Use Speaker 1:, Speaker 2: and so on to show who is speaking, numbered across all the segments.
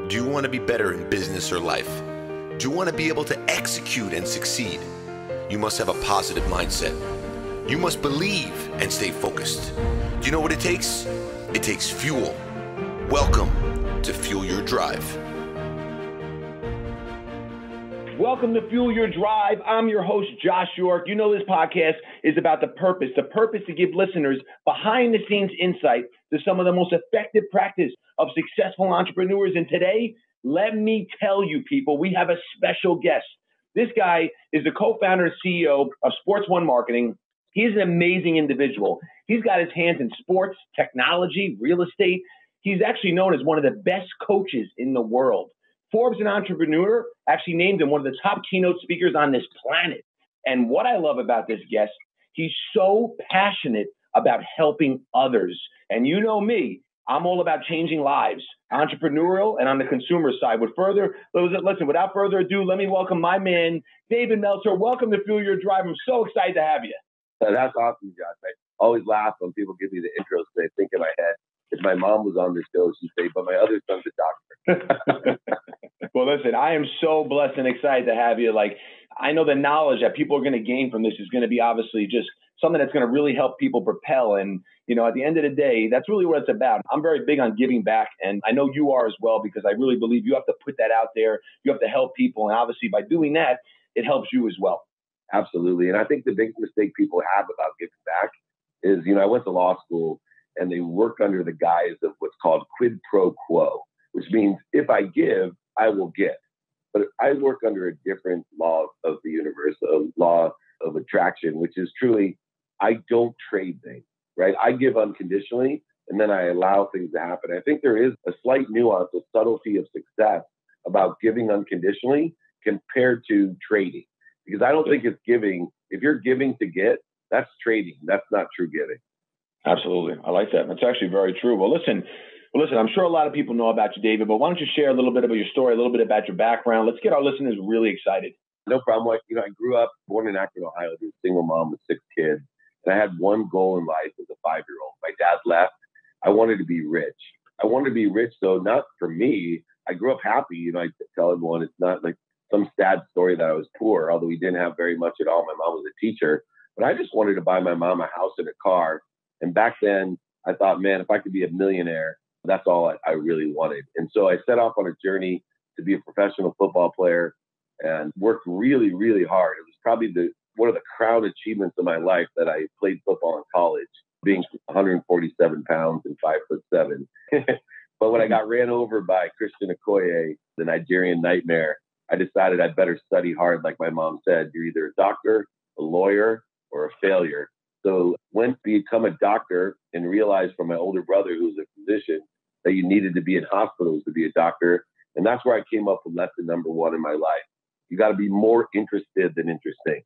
Speaker 1: Do you want to be better in business or life? Do you want to be able to execute and succeed? You must have a positive mindset. You must believe and stay focused. Do you know what it takes? It takes fuel. Welcome to Fuel Your Drive.
Speaker 2: Welcome to Fuel Your Drive. I'm your host, Josh York. You know this podcast is about the purpose to give listeners behind-the-scenes insight to some of the most effective practice of successful entrepreneurs. And today, let me tell you, people, we have a special guest. This guy is the co-founder and CEO of Sports One Marketing. He's an amazing individual. He's got his hands in sports, technology, real estate. He's actually known as one of the best coaches in the world. Forbes and Entrepreneur actually named him one of the top keynote speakers on this planet. And what I love about this guest, he's so passionate about helping others. And you know me, I'm all about changing lives, entrepreneurial and on the consumer side. Without further ado, let me welcome my man, David Meltzer. Welcome to Fuel Your Drive. I'm so excited to have you.
Speaker 3: That's awesome, Josh. I always laugh when people give me the intros because I think in my head, if my mom was on the show, she'd say, but my other son's a doctor.
Speaker 2: Well, listen, I am so blessed and excited to have you. Like, I know the knowledge that people are going to gain from this is going to be obviously just something that's going to really help people propel. And, you know, at the end of the day, that's really what it's about. I'm very big on giving back. And I know you are as well, because I really believe you have to put that out there. You have to help people. And obviously by doing that, it helps you as well.
Speaker 3: Absolutely. And I think the big mistake people have about giving back is, you know, I went to law school and they work under the guise of what's called quid pro quo, which means if I give, I will get. But I work under a different law of the universe, a law of attraction, which is truly, I don't trade things, right? I give unconditionally, and then I allow things to happen. I think there is a slight nuance, a subtlety of success about giving unconditionally compared to trading. Because I don't think it's giving. If you're giving to get, that's trading. That's not true giving.
Speaker 2: Absolutely. I like that. That's actually very true. Well, listen, I'm sure a lot of people know about you, David, but why don't you share a little bit about your story, a little bit about your background? Let's get our listeners really excited.
Speaker 3: No problem. Like, you know, I grew up, born in Akron, Ohio, to a single mom with 6 kids. And I had one goal in life as a 5-year-old. My dad left. I wanted to be rich. I wanted to be rich, though, not for me. I grew up happy. You know, I tell everyone it's not like some sad story that I was poor, although we didn't have very much at all. My mom was a teacher. But I just wanted to buy my mom a house and a car. And back then, I thought, man, if I could be a millionaire, that's all I really wanted. And so I set off on a journey to be a professional football player and worked really, really hard. It was probably one of the crown achievements of my life that I played football in college, being 147 pounds and 5'7". But when I got ran over by Christian Okoye, the Nigerian nightmare, I decided I'd better study hard. Like my mom said, you're either a doctor, a lawyer, or a failure. So went to become a doctor and realized from my older brother, who was a physician, that you needed to be in hospitals to be a doctor. And that's where I came up with lesson number 1 in my life. You got to be more interested than interesting.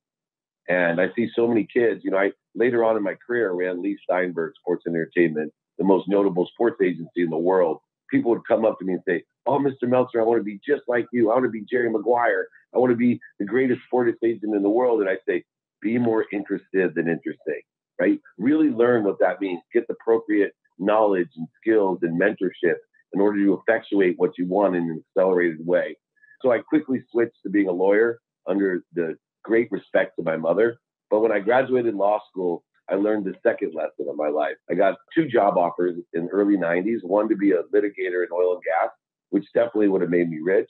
Speaker 3: And I see so many kids, you know, later on in my career, ran Lee Steinberg Sports and Entertainment, the most notable sports agency in the world. People would come up to me and say, oh, Mr. Meltzer, I want to be just like you. I want to be Jerry Maguire. I want to be the greatest sports agent in the world. And I say, be more interested than interesting, right? Really learn what that means. Get the appropriate knowledge and skills and mentorship in order to effectuate what you want in an accelerated way. So I quickly switched to being a lawyer under the great respect to my mother. But when I graduated law school, I learned the second lesson of my life. I got 2 job offers in the early 90s, one to be a litigator in oil and gas, which definitely would have made me rich.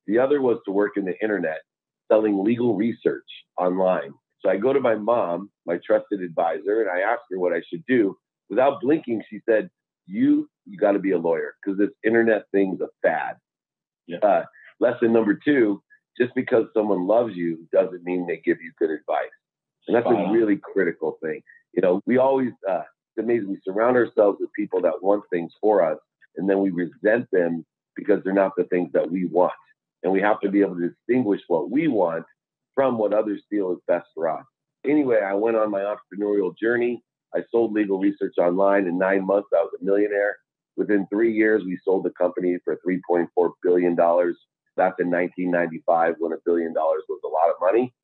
Speaker 3: The other was to work in the internet, selling legal research online. So I go to my mom, my trusted advisor, and I ask her what I should do. Without blinking, she said, you got to be a lawyer because this internet thing's a fad.
Speaker 2: Yeah.
Speaker 3: Lesson number 2, just because someone loves you doesn't mean they give you good advice. And that's a really critical thing. You know, we always, it's amazing. We surround ourselves with people that want things for us, and then we resent them because they're not the things that we want. And we have to be able to distinguish what we want from what others feel is best for us. Anyway, I went on my entrepreneurial journey. I sold legal research online. In 9 months, I was a millionaire. Within 3 years, we sold the company for $3.4 billion. That's in 1995 when $1 billion was a lot of money.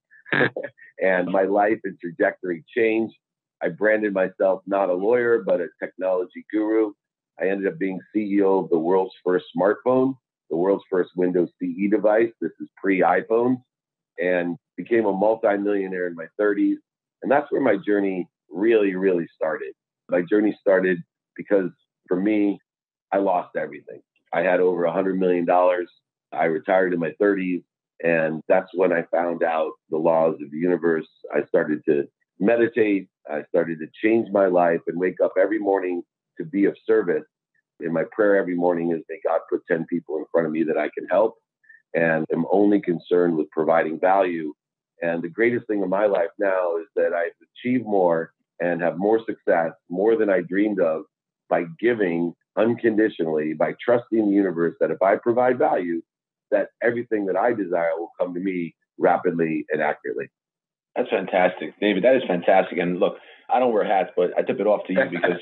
Speaker 3: And my life and trajectory changed. I branded myself not a lawyer, but a technology guru. I ended up being CEO of the world's first smartphone, the world's first Windows CE device. This is pre-iPhones, and became a multimillionaire in my 30s. And that's where my journey really, really started. My journey started because for me, I lost everything. I had over $100 million. I retired in my 30s. And that's when I found out the laws of the universe. I started to meditate. I started to change my life and wake up every morning to be of service. And my prayer every morning is, may God put 10 people in front of me that I can help. And I'm only concerned with providing value. And the greatest thing in my life now is that I've achieved more and have more success, more than I dreamed of, by giving unconditionally, by trusting the universe that if I provide value, that everything that I desire will come to me rapidly and accurately.
Speaker 2: That's fantastic, David. That is fantastic. And look, I don't wear hats, but I tip it off to you because,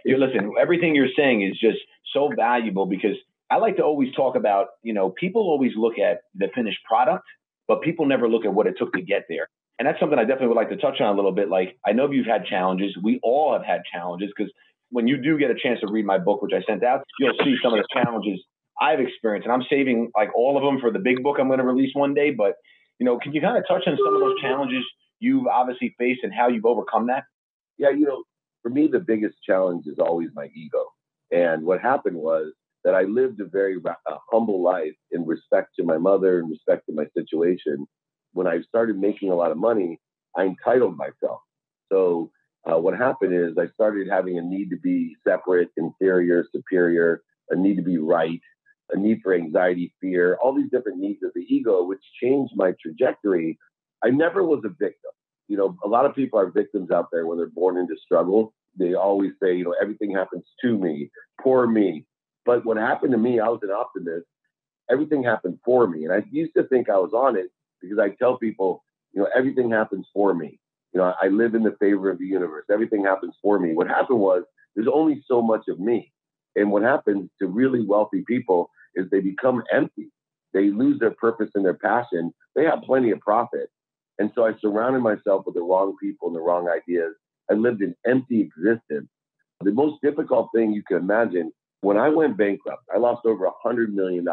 Speaker 2: listen, everything you're saying is just so valuable, because I like to always talk about, people always look at the finished product, but people never look at what it took to get there. And that's something I definitely would like to touch on a little bit. Like, I know you've had challenges. We all have had challenges, because when you do get a chance to read my book, which I sent out, you'll see some of the challenges I've experienced. And I'm saving like all of them for the big book I'm going to release one day. But, can you kind of touch on some of those challenges you've obviously faced and how you've overcome that?
Speaker 3: Yeah, for me, the biggest challenge is always my ego. And what happened was that I lived a very humble life in respect to my mother, in respect to my situation. When I started making a lot of money, I entitled myself. So what happened is I started having a need to be separate, inferior, superior, a need to be right, a need for anxiety, fear, all these different needs of the ego, which changed my trajectory. I never was a victim. A lot of people are victims out there when they're born into struggle. They always say, everything happens to me, poor me. But what happened to me, I was an optimist. Everything happened for me. And I used to think I was on it because I tell people, everything happens for me. I live in the favor of the universe. Everything happens for me. What happened was there's only so much of me. And what happens to really wealthy people is they become empty. They lose their purpose and their passion. They have plenty of profit. And so I surrounded myself with the wrong people and the wrong ideas. I lived an empty existence. The most difficult thing you can imagine, when I went bankrupt, I lost over $100 million.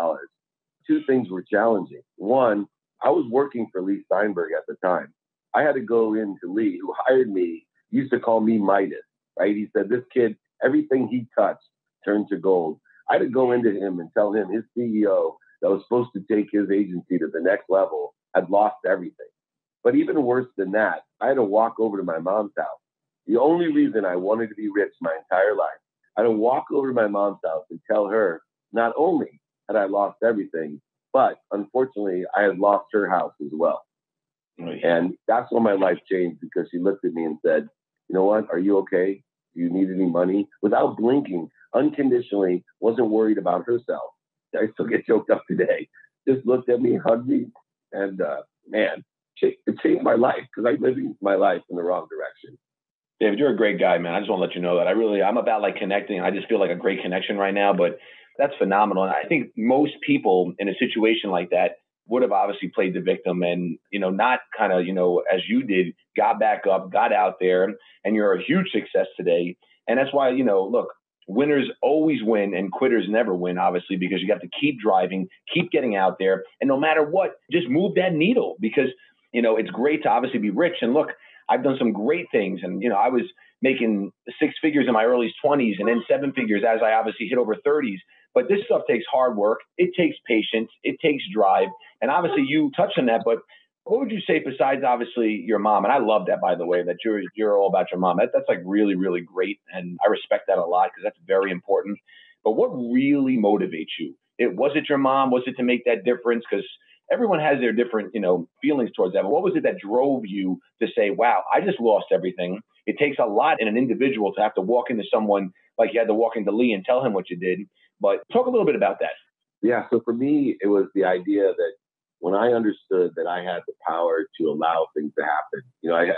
Speaker 3: Two things were challenging. One, I was working for Lee Steinberg at the time. I had to go into Lee, who hired me, used to call me Midas, right? He said, this kid, everything he touched turned to gold. I had to go into him and tell him his CEO that was supposed to take his agency to the next level had lost everything. But even worse than that, I had to walk over to my mom's house. The only reason I wanted to be rich my entire life, I had to walk over to my mom's house and tell her not only had I lost everything, but unfortunately, I had lost her house as well. And that's when my life changed, because she looked at me and said, you know what? Are you okay? Do you need any money? Without blinking, unconditionally, wasn't worried about herself. I still get choked up today. Just looked at me, hugged me, and man, it changed my life, because I'm living my life in the wrong direction.
Speaker 2: David, you're a great guy, man. I just want to let you know that I'm about like connecting. I just feel like a great connection right now, but that's phenomenal. And I think most people in a situation like that would have obviously played the victim and, not kind of, as you did, got back up, got out there, and you're a huge success today. And that's why, look, winners always win and quitters never win, obviously, because you have to keep driving, keep getting out there. And no matter what, just move that needle, because, it's great to obviously be rich. And look, I've done some great things. And, I was making six figures in my early 20s and then seven figures as I obviously hit over 30s. But this stuff takes hard work. It takes patience. It takes drive. And obviously you touched on that. But what would you say besides obviously your mom? And I love that, by the way, that you're all about your mom. That's like really, really great. And I respect that a lot, because that's very important. But what really motivates you? Was it your mom? Was it to make that difference? Because everyone has their different, feelings towards that. But what was it that drove you to say, wow, I just lost everything? It takes a lot in an individual to have to walk into someone like you had to walk into Lee and tell him what you did. But talk a little bit about that.
Speaker 3: Yeah. So for me, it was the idea that when I understood that I had the power to allow things to happen,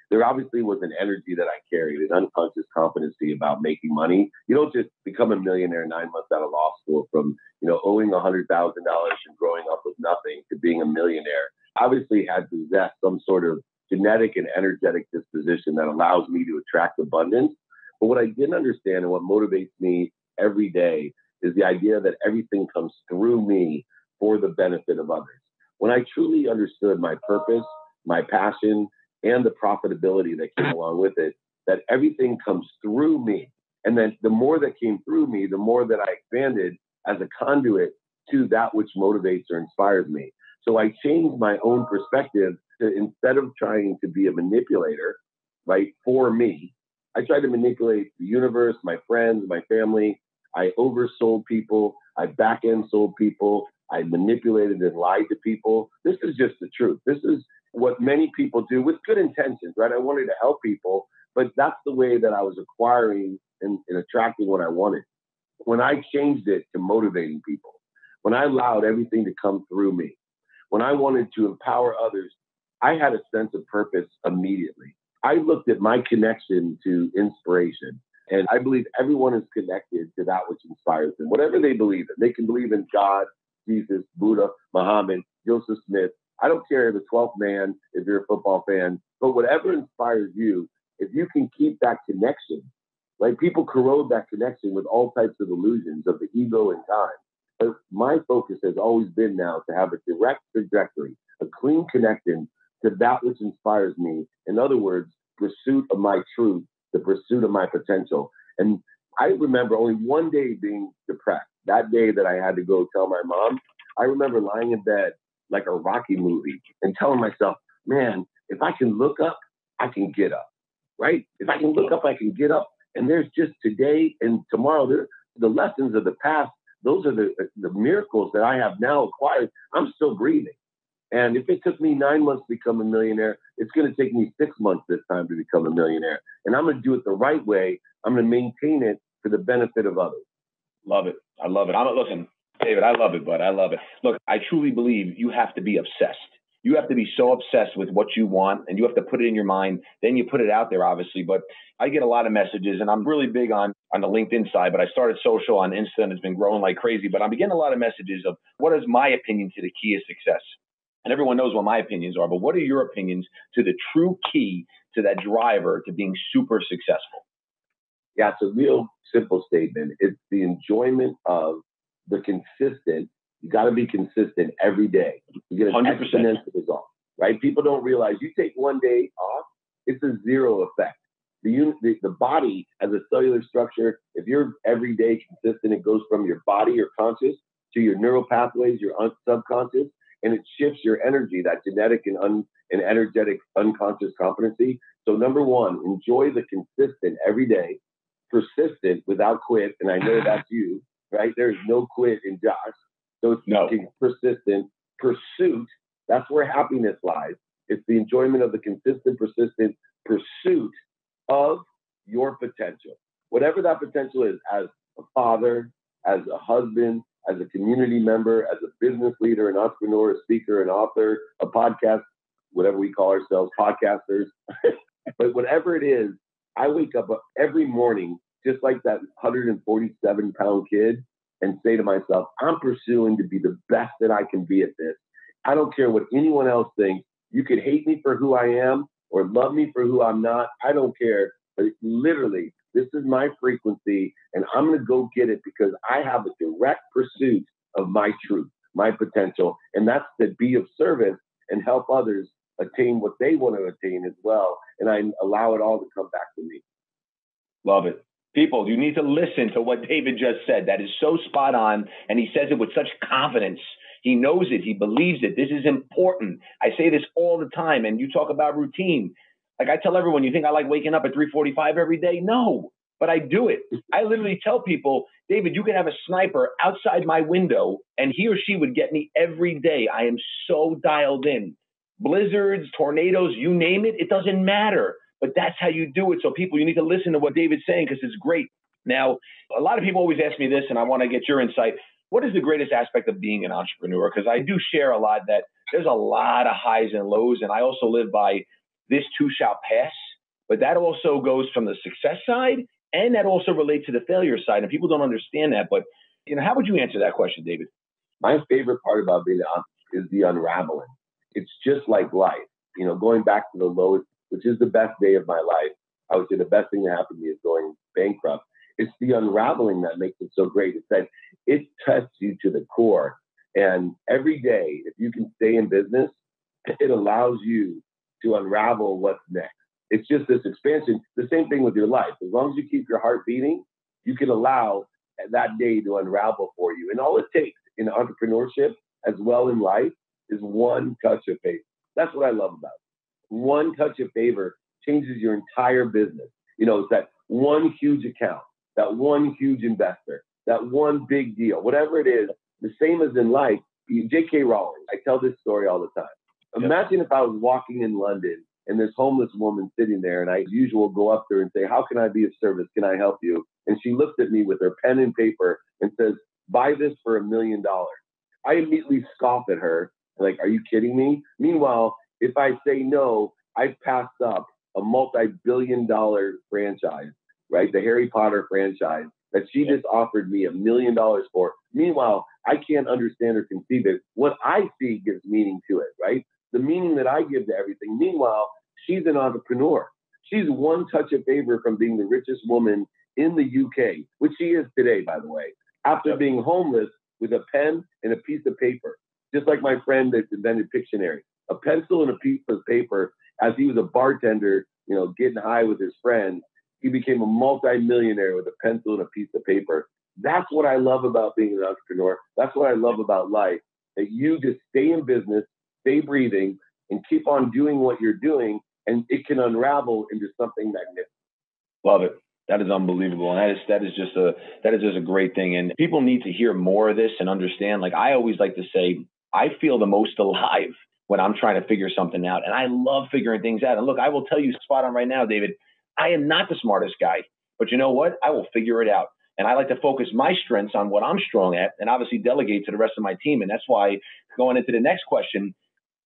Speaker 3: there obviously was an energy that I carried, an unconscious competency about making money. You don't just become a millionaire 9 months out of law school from, owing $100,000 and growing up with nothing to being a millionaire. Obviously had to possess some sort of genetic and energetic disposition that allows me to attract abundance. But what I didn't understand, and what motivates me every day, is the idea that everything comes through me for the benefit of others. When I truly understood my purpose, my passion, and the profitability that came along with it, that everything comes through me. And then the more that came through me, the more that I expanded as a conduit to that which motivates or inspires me. So I changed my own perspective to, instead of trying to be a manipulator, right, for me, I tried to manipulate the universe, my friends, my family. I oversold people. I back-end sold people. I manipulated and lied to people. This is just the truth. This is what many people do with good intentions, right? I wanted to help people, but that's the way that I was acquiring and attracting what I wanted. When I changed it to motivating people, when I allowed everything to come through me, when I wanted to empower others, I had a sense of purpose immediately. I looked at my connection to inspiration, and I believe everyone is connected to that which inspires them, whatever they believe in. They can believe in God, Jesus, Buddha, Muhammad, Joseph Smith. I don't care the 12th man if you're a football fan, but whatever inspires you, if you can keep that connection, like people corrode that connection with all types of illusions of the ego and time. But my focus has always been now to have a direct trajectory, a clean connection to that which inspires me. In other words, pursuit of my truth, the pursuit of my potential. And I remember only one day being depressed. That day that I had to go tell my mom, I remember lying in bed like a Rocky movie and telling myself, man, if I can look up, I can get up, right? If I can look up, I can get up. And there's just today and tomorrow, the lessons of the past, those are the miracles that I have now acquired. I'm still breathing. And if it took me 9 months to become a millionaire, it's going to take me 6 months this time to become a millionaire. And I'm going to do it the right way. I'm going to maintain it for the benefit of others.
Speaker 2: Love it. I love it. Listen, David, I love it, bud. I love it. Look, I truly believe you have to be obsessed. You have to be so obsessed with what you want, and you have to put it in your mind. Then you put it out there, obviously. But I get a lot of messages, and I'm really big on the LinkedIn side, but I started social on Insta, and it's been growing like crazy. But I'm getting a lot of messages of what is my opinion to the key of success? And everyone knows what my opinions are, but what are your opinions to the true key to that driver to being super successful?
Speaker 3: Yeah, it's a real simple statement. It's the enjoyment of the consistent. You got to be consistent every day. You get an 100%. Exponential result, right? People don't realize you take one day off, it's a zero effect. The body as a cellular structure, if you're every day consistent, it goes from your body, your conscious, to your neural pathways, your subconscious, and it shifts your energy, that genetic and energetic unconscious competency. So number one, enjoy the consistent every day, persistent without quit. And I know that's you, right? There's no quit in Josh. So it's persistent pursuit. That's where happiness lies. It's the enjoyment of the consistent, persistent pursuit of your potential. Whatever that potential is, as a father, as a husband, as a community member, as a business leader, an entrepreneur, a speaker, an author, a podcast, whatever we call ourselves, podcasters. But whatever it is, I wake up every morning just like that 147-pound kid and say to myself, I'm pursuing to be the best that I can be at this. I don't care what anyone else thinks. You could hate me for who I am or love me for who I'm not. I don't care. But literally, this is my frequency, and I'm going to go get it because I have a direct pursuit of my truth, my potential, and that's to be of service and help others attain what they want to attain as well. And I allow it all to come back to me.
Speaker 2: Love it. People, you need to listen to what David just said. That is so spot on, and he says it with such confidence. He knows it. He believes it. This is important. I say this all the time, and you talk about routine. Like I tell everyone, you think I like waking up at 3:45 every day? No, but I do it. I literally tell people, David, you could have a sniper outside my window, and he or she would get me every day. I am so dialed in. Blizzards, tornadoes, you name it, it doesn't matter. But that's how you do it. So people, you need to listen to what David's saying because it's great. Now, a lot of people always ask me this, and I want to get your insight. What is the greatest aspect of being an entrepreneur? Because I do share a lot that there's a lot of highs and lows, and I also live by this too shall pass. But that also goes from the success side, and that also relates to the failure side. And people don't understand that. But how would you answer that question, David?
Speaker 3: My favorite part about being an entrepreneur is the unraveling. It's just like life. Going back to the lowest, which is the best day of my life. I would say the best thing that happened to me is going bankrupt. It's the unraveling that makes it so great. It's that it tests you to the core. And every day, if you can stay in business, it allows you to unravel what's next. It's just this expansion. The same thing with your life. As long as you keep your heart beating, you can allow that day to unravel for you. And all it takes in entrepreneurship as well in life is one touch of favor. That's what I love about it. One touch of favor changes your entire business. It's that one huge account, that one huge investor, that one big deal, whatever it is, the same as in life. J.K. Rowling, I tell this story all the time. Imagine if I was walking in London and this homeless woman sitting there, and I, as usual, go up to her and say, how can I be of service? Can I help you? And she looks at me with her pen and paper and says, buy this for $1 million. I immediately scoff at her, like, are you kidding me? Meanwhile, if I say no, I've passed up a multi-billion-dollar franchise, right? The Harry Potter franchise that she just offered me $1 million for. Meanwhile, I can't understand or conceive it. What I see gives meaning to it, right? The meaning that I give to everything. Meanwhile, she's an entrepreneur. She's one touch of favor from being the richest woman in the UK, which she is today, by the way, after being homeless with a pen and a piece of paper, just like my friend that invented Pictionary. A pencil and a piece of paper. As he was a bartender, getting high with his friends, he became a multi-millionaire with a pencil and a piece of paper. That's what I love about being an entrepreneur. That's what I love about life, that you just stay in business, stay breathing, and keep on doing what you're doing, and it can unravel into something magnificent.
Speaker 2: Love it. That is unbelievable. And that is just a great thing. And people need to hear more of this and understand. Like I always like to say, I feel the most alive when I'm trying to figure something out. And I love figuring things out. And look, I will tell you spot on right now, David, I am not the smartest guy, but you know what? I will figure it out. And I like to focus my strengths on what I'm strong at and obviously delegate to the rest of my team. And that's why going into the next question,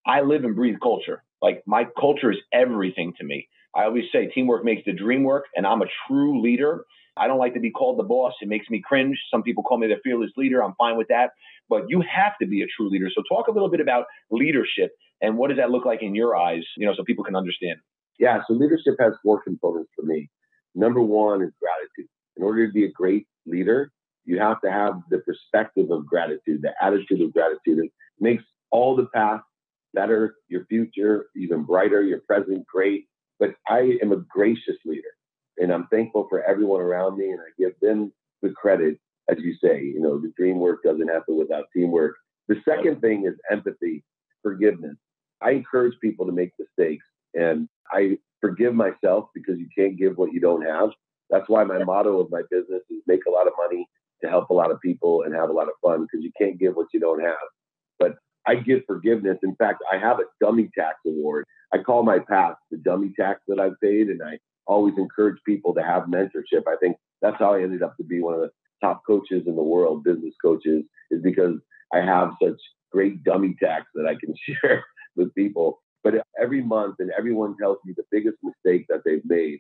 Speaker 2: I live and breathe culture. Like my culture is everything to me. I always say teamwork makes the dream work, and I'm a true leader. I don't like to be called the boss. It makes me cringe. Some people call me the fearless leader. I'm fine with that. But you have to be a true leader. So talk a little bit about leadership and what does that look like in your eyes, so people can understand.
Speaker 3: Yeah, so leadership has 4 components for me. Number 1 is gratitude. In order to be a great leader, you have to have the perspective of gratitude, the attitude of gratitude. It makes all the past better, your future even brighter, your present great. But I am a gracious leader, and I'm thankful for everyone around me, and I give them the credit. As you say, the dream work doesn't happen without teamwork. The second thing is empathy, forgiveness. I encourage people to make mistakes, and I forgive myself because you can't give what you don't have. That's why my motto of my business is make a lot of money to help a lot of people and have a lot of fun, because you can't give what you don't have. But I give forgiveness. In fact, I have a dummy tax award. I call my past the dummy tax that I've paid, and I always encourage people to have mentorship. I think that's how I ended up to be one of the top coaches in the world, business coaches, is because I have such great dummy tax that I can share with people. But every month, and everyone tells me the biggest mistake that they've made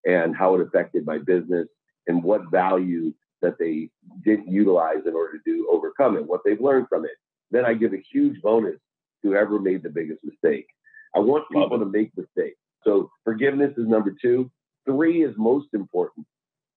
Speaker 3: and how it affected my business and what value that they didn't utilize in order to overcome it, what they've learned from it. Then I give a huge bonus to whoever made the biggest mistake. I want people to make mistakes. So forgiveness is number 2. 3 is most important.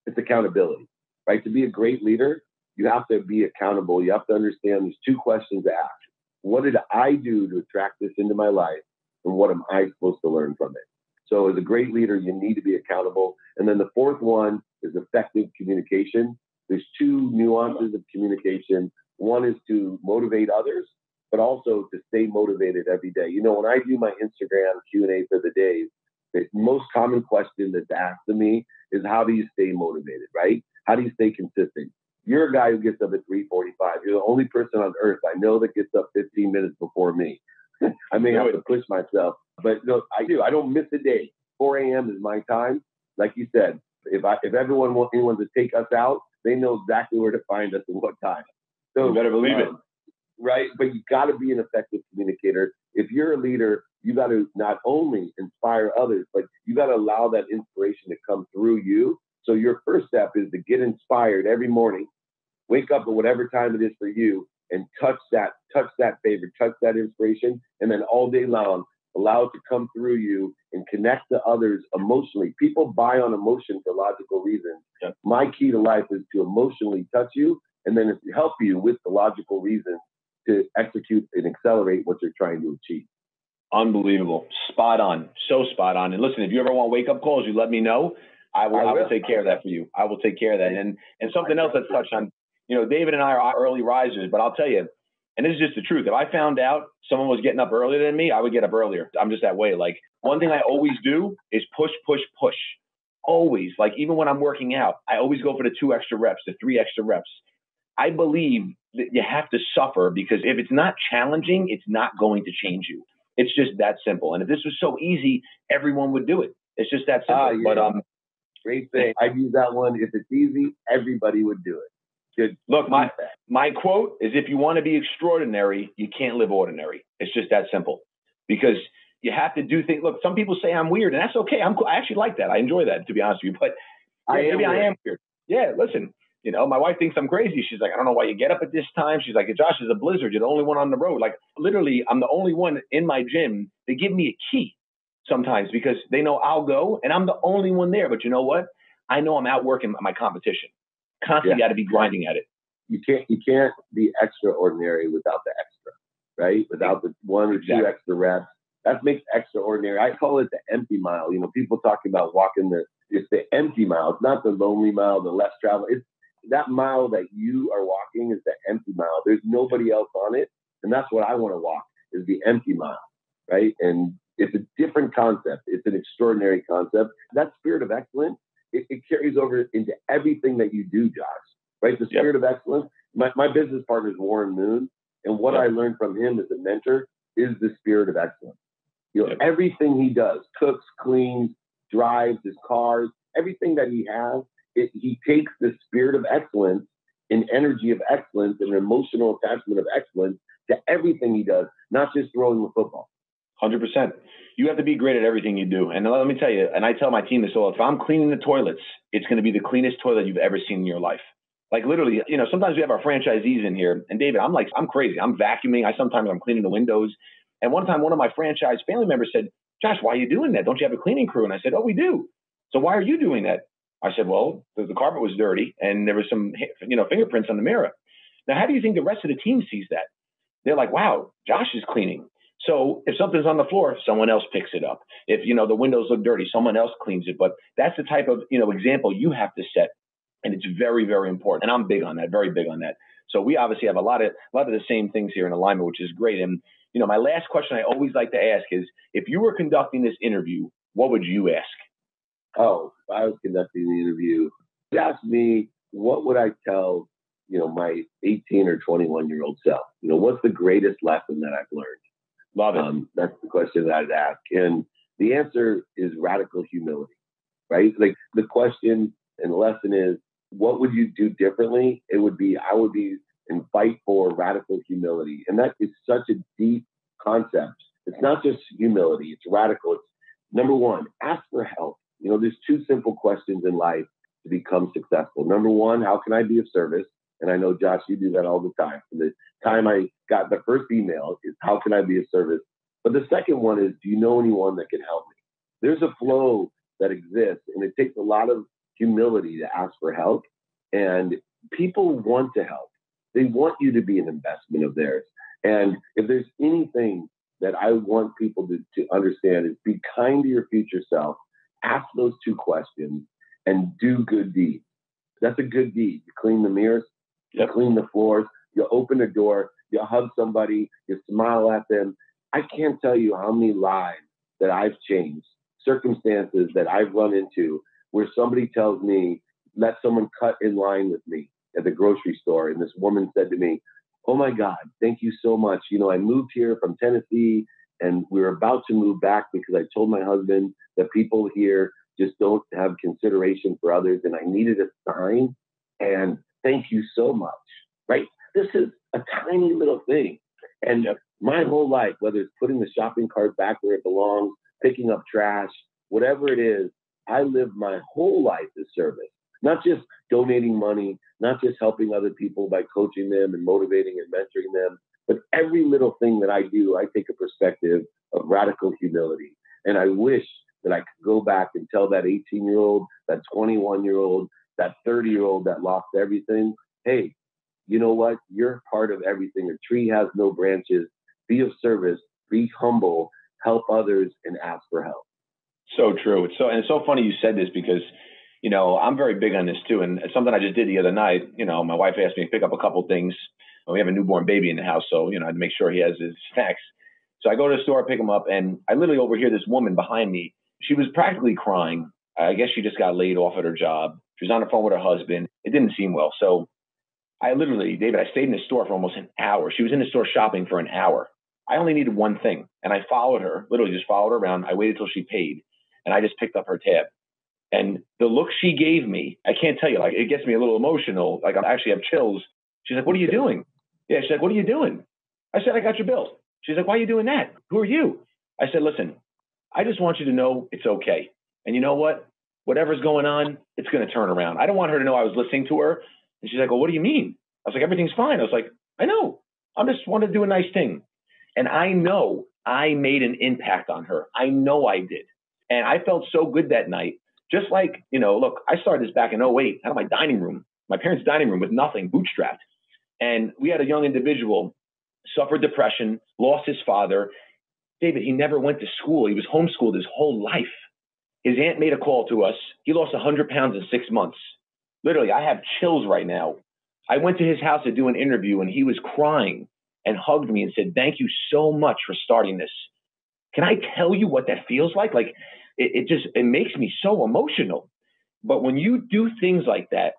Speaker 3: It's accountability, right? To be a great leader, you have to be accountable. You have to understand there's 2 questions to ask. What did I do to attract this into my life? And what am I supposed to learn from it? So as a great leader, you need to be accountable. And then the 4th one is effective communication. There's 2 nuances of communication. One is to motivate others, but also to stay motivated every day. When I do my Instagram Q&A for the days, the most common question that's asked of me is, how do you stay motivated, right? How do you stay consistent? You're a guy who gets up at 3:45. You're the only person on earth I know that gets up 15 minutes before me. I may have to push myself, but no, I do. I don't miss a day. 4 a.m. is my time. Like you said, if anyone wants to take us out, they know exactly where to find us and what time. So
Speaker 2: you better believe it.
Speaker 3: Right? But you got to be an effective communicator. If you're a leader, you got to not only inspire others, but you got to allow that inspiration to come through you. So your first step is to get inspired every morning, wake up at whatever time it is for you, and touch that favor, touch that inspiration, and then all day long, allow it to come through you and connect to others emotionally. People buy on emotion for logical reasons. Yeah. My key to life is to emotionally touch you and then help you with the logical reason to execute and accelerate what you're trying to achieve.
Speaker 2: Unbelievable. Spot on. So spot on. And listen, if you ever want wake-up calls, you let me know. I will take care of that for you. I will take care of that. And something else that's touched on, David and I are early risers, but I'll tell you, and this is just the truth. If I found out someone was getting up earlier than me, I would get up earlier. I'm just that way. Like, one thing I always do is push, push, push. Always. Like, even when I'm working out, I always go for the 2 extra reps, the 3 extra reps. I believe that you have to suffer, because if it's not challenging, it's not going to change you. It's just that simple. And if this was so easy, everyone would do it. It's just that simple.
Speaker 3: Yeah.
Speaker 2: But
Speaker 3: great thing. I've used that one. If it's easy, everybody would do it. Good.
Speaker 2: Look, my quote is, if you want to be extraordinary, you can't live ordinary. It's just that simple, because you have to do things. Look, some people say I'm weird, and that's okay. I actually like that. I enjoy that, to be honest with you. But I am weird. Yeah, listen. My wife thinks I'm crazy. She's like, I don't know why you get up at this time. She's like, Josh, is a blizzard. You're the only one on the road. Like, literally, I'm the only one in my gym. They give me a key sometimes because they know I'll go, and I'm the only one there. But you know what? I know I'm outworking my competition. Constantly got to be grinding at it.
Speaker 3: You can't be extraordinary without the extra, right? Without the 1 or 2 extra reps. That makes extraordinary. I call it the empty mile. People talking about walking it's the empty mile. It's not the lonely mile, the less travel. It's that mile that you are walking is the empty mile. There's nobody else on it. And that's what I want to walk, is the empty mile, right? And it's a different concept. It's an extraordinary concept. That spirit of excellence, it carries over into everything that you do, Josh, right? The spirit of excellence. My business partner is Warren Moon. And what I learned from him as a mentor is the spirit of excellence. Everything he does, cooks, cleans, drives his cars, everything that he has, he takes the spirit of excellence and energy of excellence and emotional attachment of excellence to everything he does, not just throwing the football.
Speaker 2: 100%. You have to be great at everything you do. And let me tell you, and I tell my team this all, if I'm cleaning the toilets, it's going to be the cleanest toilet you've ever seen in your life. Like, literally, sometimes we have our franchisees in here, and David, I'm crazy. I'm vacuuming. Sometimes I'm cleaning the windows. And one time, one of my franchise family members said, Josh, why are you doing that? Don't you have a cleaning crew? And I said, oh, we do. So why are you doing that? I said, well, the carpet was dirty and there was some, fingerprints on the mirror. Now, how do you think the rest of the team sees that? They're like, wow, Josh is cleaning. So if something's on the floor, someone else picks it up. If, the windows look dirty, someone else cleans it. But that's the type of, example you have to set. And it's very, very important. And I'm big on that, very big on that. So we obviously have a lot of the same things here in alignment, which is great. And, my last question I always like to ask is, if you were conducting this interview, what would you ask?
Speaker 3: Oh, if I was conducting the interview, ask me, what would I tell, my 18 or 21-year-old self? What's the greatest lesson that I've learned?
Speaker 2: Love it.
Speaker 3: That's the question that I'd ask. And the answer is radical humility, right? Like, the question and the lesson is, what would you do differently? I would be and fight for radical humility. And that is such a deep concept. It's not just humility, it's radical. It's, number one, ask for help. There's 2 simple questions in life to become successful. Number one, how can I be of service? And I know, Josh, you do that all the time. From the time I got the first email is, how can I be of service? But the second one is, do you know anyone that can help me? There's a flow that exists, and it takes a lot of humility to ask for help. And people want to help. They want you to be an investment of theirs. And if there's anything that I want people to understand, is be kind to your future self, ask those 2 questions, and do good deeds. That's a good deed. You clean the mirrors, you clean the floors, you open a door, you hug somebody, you smile at them. I can't tell you how many lives that I've changed, circumstances that I've run into where somebody tells me, let someone cut in line with me at the grocery store. And this woman said to me, oh my God, thank you so much. I moved here from Tennessee and we were about to move back because I told my husband that people here just don't have consideration for others. And I needed a sign. And thank you so much. Right? This is a tiny little thing. And my whole life, whether it's putting the shopping cart back where it belongs, picking up trash, whatever it is, I live my whole life as service. Not just donating money, not just helping other people by coaching them and motivating and mentoring them, but every little thing that I do, I take a perspective of radical humility. And I wish that I could go back and tell that 18-year-old, that 21-year-old, that 30-year-old that lost everything, hey, you know what? You're part of everything. A tree has no branches. Be of service, be humble, help others, and ask for help.
Speaker 2: So true. It's so funny you said this because, I'm very big on this too. And it's something I just did the other night. My wife asked me to pick up a couple things. We have a newborn baby in the house, so, I had to make sure he has his snacks. So I go to the store, pick him up, and I literally overhear this woman behind me. She was practically crying. I guess she just got laid off at her job. She was on the phone with her husband. It didn't seem well. So I stayed in the store for almost an hour. She was in the store shopping for an hour. I only needed one thing. And I followed her, literally just followed her around. I waited till she paid. And I just picked up her tab. And the look she gave me, I can't tell you, like, it gets me a little emotional. Like, I actually have chills. She's like, "What are you doing?" Yeah, she's like, "What are you doing?" I said, "I got your bill." She's like, "Why are you doing that? Who are you?" I said, "Listen, I just want you to know it's okay. And you know what? Whatever's going on, it's going to turn around." I don't want her to know I was listening to her. And she's like, "Well, what do you mean?" I was like, "Everything's fine." I was like, "I know. I just want to do a nice thing." And I know I made an impact on her. I know I did. And I felt so good that night. Just like, look, I started this back in 2008 out of my dining room, my parents' dining room with nothing, bootstrapped. And we had a young individual, suffered depression, lost his father. David, he never went to school. He was homeschooled his whole life. His aunt made a call to us. He lost 100 pounds in 6 months. Literally, I have chills right now. I went to his house to do an interview, and he was crying and hugged me and said, "Thank you so much for starting this." Can I tell you what that feels like? Like, it makes me so emotional. But when you do things like that,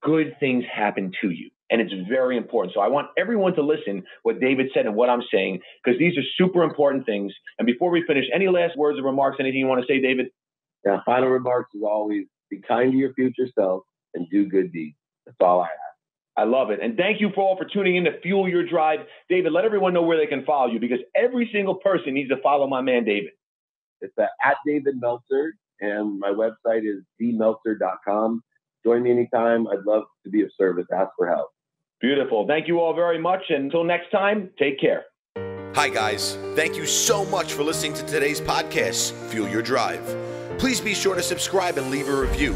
Speaker 2: good things happen to you. And it's very important. So I want everyone to listen what David said and what I'm saying, because these are super important things. And before we finish, any last words or remarks, anything you want to say, David?
Speaker 3: Yeah, final remarks is always be kind to your future self and do good deeds. That's all I have.
Speaker 2: I love it. And thank you all for tuning in to Fuel Your Drive. David, let everyone know where they can follow you, because every single person needs to follow my man, David.
Speaker 3: It's at David Meltzer, and my website is dmeltzer.com. Join me anytime. I'd love to be of service. Ask for help.
Speaker 2: Beautiful. Thank you all very much. And until next time, take care.
Speaker 1: Hi, guys. Thank you so much for listening to today's podcast, Fuel Your Drive. Please be sure to subscribe and leave a review.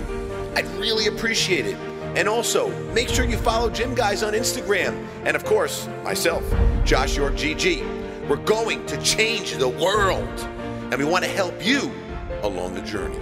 Speaker 1: I'd really appreciate it. And also, make sure you follow Gym Guys on Instagram. And of course, myself, Josh York GG. We're going to change the world. And we want to help you along the journey.